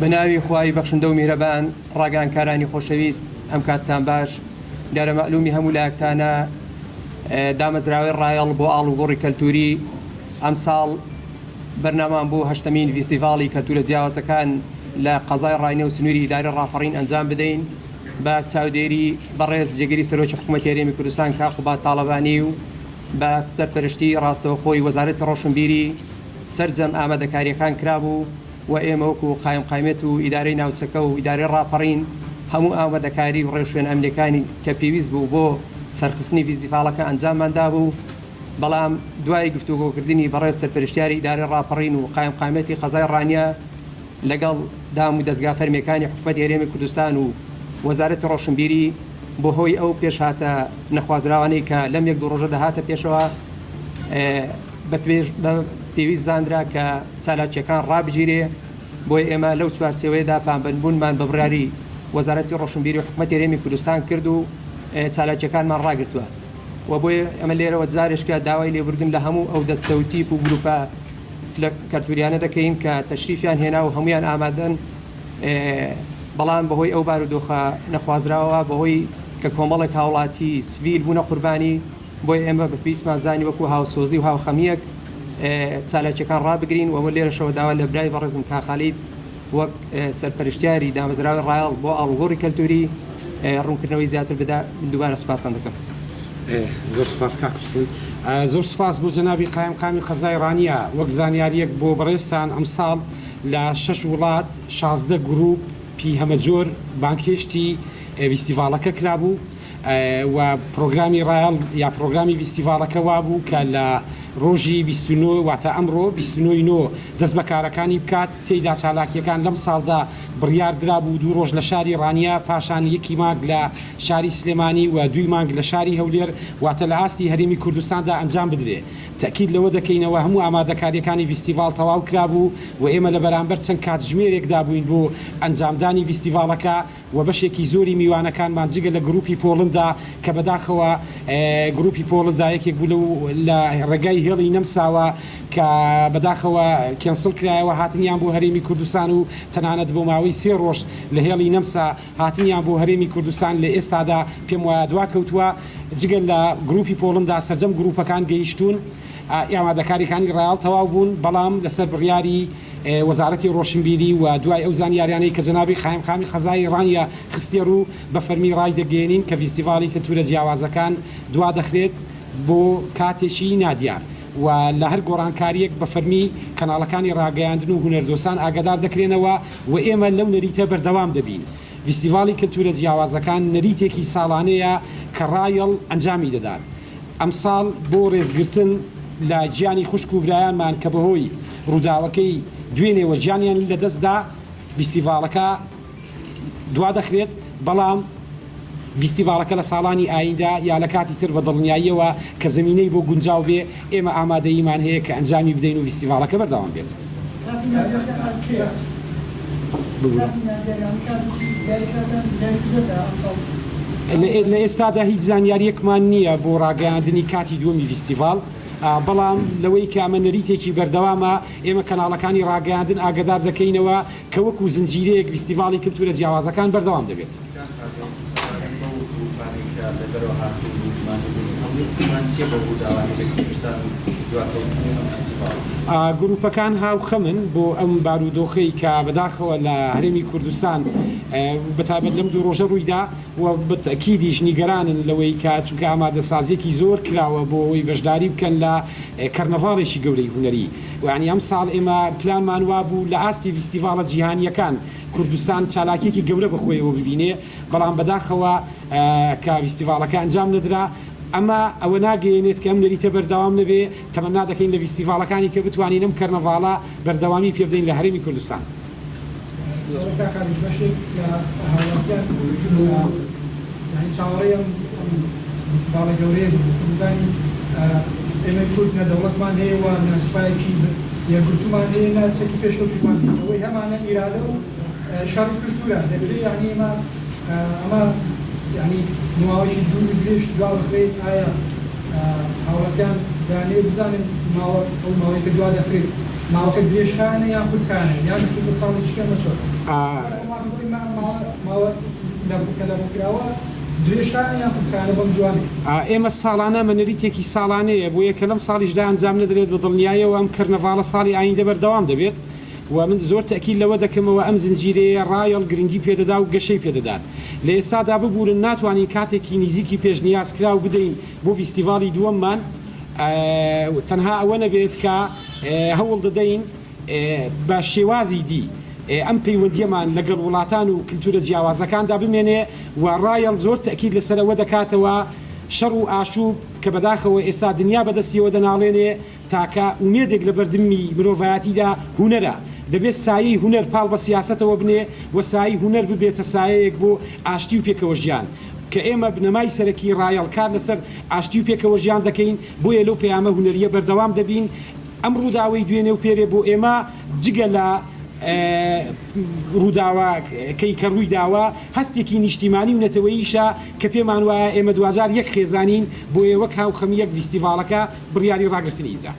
بناوی خوای بەخشندە و میهرەبان ڕاگەیاندکارانی خۆشەویست ئەم کاتتان باش دیارە مەعلومی هەموو لایەکتانە دامەزراوەی ڕایەڵ بۆ ئاڵوگۆڕی کەلتوری ئەم ساڵ بەرنامان بۆ هەشتمین فیستیڤاڵی کەلتورە جیاوازەکان لە قەزای ڕاینە و سنووری ئیداری ڕاپەڕین ئەنجام بدەین بە چاودێری بەڕێز جێگەری سەرۆکی حکوومەتی هەرێمی کوردستان کاقوبات تاڵەبانی و بە سەرپەرشتی ڕاستەوخۆی وەزارەتی ڕۆشنبیری سەرجەم ئامادەکاریەکان کرابوو و ئێمە وەکو قایمێت و ئیدارەی ناوچەکە و ئیدارەی ڕاپەڕین هەموو ئامادەکاری و ڕێوشوێن ئەمریکانی کە پێویست بوو بۆ سەرخستنی فیستیڤاڵەکە ئەنجامماندا بوو. بەڵام دوای گفتوگۆکردنی بەڕێز سەرپەرشتیاری ئیدارەی ڕاپەڕین و قایمێتی قەزای ڕانیە لەگەڵ دام و دەستگا فەرمیەکانی حکوومەتی هەرێمی کوردستان و وەزارەتی ڕۆشنبیری بۆ هۆی ئەو پێشهاتە نەخوازراوانەی کە لەم یەک دوو ڕۆژە دەهاتە پێشەوە بە پێویست زانرا کە چالاکیەکان ڕابگیرێ بۆی ئێمە لەو چوارچێوەیەدا پامبەندبوونمان بە بڕیاری وەزارەتی ڕۆشنبیری و حکوومەتی هەرێمی کوردستان کرد و چالاکیەکانمان ڕاگرتووە و بۆی ئەمە لێرەوە جارێشکە داوای لێبوردن لە هەموو ئەو دەستە و تیپ و گروپە کەلتوریانە دەکەین کە تەشریفیان هێنا و هەمویان ئامادەن بەڵام بەهۆی ئەو بارودۆخە نەخوازراوە بەهۆی کە کۆمەڵێک هاوڵاتی سڤیل بوونە قوربانی بۆی ئێمە بە پێویستمان زانی وەکو هاوسۆزی و هاوخەمیەک چالاکیەکان ڕابگرین و ئەمە لێرەشەوە داوا لە برای بەڕێزم کاخالید وەک سەرپەرشتیاری دامەزراوەی ڕایەڵ بۆ ئاڵوگۆڕی کەلتوری ڕوونکردنەوەی زیاتر بدا دووبارە سوپاسان دەکەم. زۆر سپاس کاکوسین زۆر سپاس بۆ جەنابی قایمقامی قەزای ڕانیە وەک زانیاریەک بۆ بەڕێستان ئەم ساڵ لە 6 وڵات 16 گروپ پی هەمەجۆر بانکێشتی فیستیڤاڵەکە کرابوو و پرۆگرامی ڕایەڵ یا پرۆگرامی فیستیڤاڵەکە وابوو کە لە ڕۆژی 29 واتە ئەمڕۆ 29 دەست بەکارەکانی بکات تێیدا چالاکیەکان لەم ساڵدا بڕیار درابوو 2 ڕۆژ لە شاری ڕانیە پاشان یەکی مانگ لە شاری سلێمانی و 2 مانگ لە شاری هەولێر واتە لە ئاستی هەرێمی کوردستاندا ئەنجام بدرێ. تەکید لەوە دەکەینەوە هەموو ئامادەکاریەکانی فیستیڤاڵ تەواو کرابوو و ئێمە لە بەرامبەر چەند کاتژمێرێکدا بووین بۆ ئەنجامدانی فیستیڤاڵەکە و بەشێکی زۆری میوانەکانمان جگە لە گروپی پۆڵندا کە بەداخەوە گروپی پۆڵندا یەکێک بوو لە ڕێگای هێڵی نەمساوە کە بەداخەوە کێنسڵ کرایەوە هاتنیان بۆ هەرێمی کوردستان و تەنانەت بۆ ماوەی 3 ڕۆژ لە هێڵی نەمسا هاتنیان بۆ هەرێمی کوردستان لە ئێستادا پێم وایە دوا کەوتووە جگەل لە گروپی پۆڵندا سەرجەم گروپەکان گەیشتون ئامادەکاریەکانی ڕایەڵ تەواو بوون بەڵام لەسەر بڕیاری وەزارەتی ڕۆشنبیری و دوای ئەو زانیاریانەی کە جەنابی قایمقامی قەزای ڕانیە خستێ ڕوو بە فەرمی ڕای دەگەێنین کە فیستیڤاڵی کەلتورە جیاوازەکان دوا دەخرێت بۆ کاتێکی نادیار و لە هەر گۆڕانکاریەک بە فەرمی کەناڵەکانی ڕاگەیاندن و هونەردۆسان ئاگادار دەکرێنەوە و ئێمە لەو نەریتە بەردەوام دەبین. فیستیڤاڵی کەلتورە جیاوازەکان نەریتێکی ساڵانەیە کە ڕایەڵ ئەنجامی دەدات. ئەم ساڵ بۆ ڕێزگرتن لە گیانی خوشک و برایانمان کە بەهۆی ڕووداوەکەی دوێنێوە گیانیان لەدەستدا فیستیڤاڵەکە دوا دەخرێت بەڵام فیستیڤاڵەکە لە ساڵانی ئایندا یا لە کاتی تر بە دڵنیاییەوە کە زمینەی بۆ گونجاو بێ ئێمە ئامادەییمان هەیە کە ئەنجامی بدەین و فیستیڤاڵەکە بەردەوام بێت. لە ئێستادا هیچ زانیاریەکمان نییە بۆ ڕاگەیاندنی کاتی دووەمی فیستیڤاڵ بەڵام لەوەی کە ئەمە نەریتێکی بەردەوامە ئێمە کەناڵەکانی ڕاگەیاندن ئاگادار دەکەینەوە کە وەکو زنجیرەیەک فیستیڤاڵی کەلتورە جیاوازەکان بەردەوام دەبێت. گروپەکان هاوخەمن بۆ ئەم بارودۆخەی کە بەداخەوە لە هەرێمی کوردستان بەتابەت لەم 2 ڕۆژە ڕوویدا و بەتەکیدیش نیگەرانن لەوەی کە چونکە ئامادەسازیەکی زۆر کراوە بۆ ئەوەی بەشداری بکەن لە کەرنەڤاڵێکی گەورەی هونەری وانی ئەم ساڵ ئێمە پلانمان وابوو لە ئاستی فیستیڤاڵە جیهانیەکان کوردستان چالاکیەکی گەورە بەخۆیەوە ببینێ بەڵام بەداخەوە کە فیستیڤاڵەکە ئەنجام نەدرا ئەمە ئەوە ناگەێنێت کە ئەم نەریتە بەردەوام نەبێ تەمەنا دەکەین لە فیستیڤاڵەکانی کە بتوانین ئەم کەرنەڤاڵە بەردەوامی پێ بدەین لە هەرێمی کوردستان. چاوەڕێی فیستیڤاڵە گەورەیە بزانین ئێمە کورد نەدەوڵەتمان هەیە و ناسوپایەکی یەکگرتومان هەیە ناچەکی پێشکەوتوشمان ئەوەی هەمانە ئیرادە و شەڕی کولتورە دەبێت یعنی ئەمە یعنی نواوەشی دوو درێژ دوا بخرێت ئایا هاوڵەکان دانێ بزانن ئەو ماوەی کە دوا دەخرێت ماوەکە درێژخانە یان قوتخانە یان بە ساڵی چکەمە چۆن ماوە لە بکراوە درێژخانە یان قوتخانە بەم زوانێ ئێمە ساڵانە مەنەریتێکی ساڵانەیە بۆ یەکە لەم ساڵیشدا ئەنجام نەدرێت بە دڵنیایەوە ئەم کەرنەڤاڵە ساڵی ئایندە بەردەوام دەبێت و من زۆر تەکیل لەوە دەکەمەوە ئەم زنجیرەیە ڕایەڵ گرنگی پێدەدا و گەشەی پێدەدات لە ئێستادا ببوورن ناتوانین کاتێکی نزیکی پێشنیازکرا و بدەین بۆ فیستیڤاڵی دووەممان تەنها ئەوە نەبێت کە هەوڵ دەدەین بە شێوازی دی ئەم پەیوەندیەمان لەگەڵ وڵاتان و کلتورە جیاوازەکاندا بمێنێ و ڕایەڵ زۆر تەکید لەسەرەوە دەکاتەوە شەڕ و ئاشوب کە بەداخەوە ئێستا دنیا بەدەستیەوە دەناڵێنێ تاکە ئومێدێک لە بەردەمی مرۆڤایەتیدا هونەرە دەبێت سایی هونەر پاڵ بە سیاسەتەوە بنێ و سایی هونەر ببێتە سایەیەک بۆ ئاشتی و پێکەوە ژیان کە ئێمە بنەمای سەرەکی ڕایەڵکار لەسەر ئاشتی و پێکەوە ژیان دەکەین بۆیە لەو پەیامە هونەریە بەردەوام دەبین ئەم ڕووداوەی دوێنێ و پێرێ بۆ ئێمە جگە لە ڕووداوە کەیکە ڕووی داوە هەستێکی نیشتیمانی و نەتەوەییشە کە پێمان وایە ئێمە 2001 خێزانین بۆ ئێوە هاو خەمی یەک فیستیڤاڵەکە بڕیاری ڕاگررتنیدا.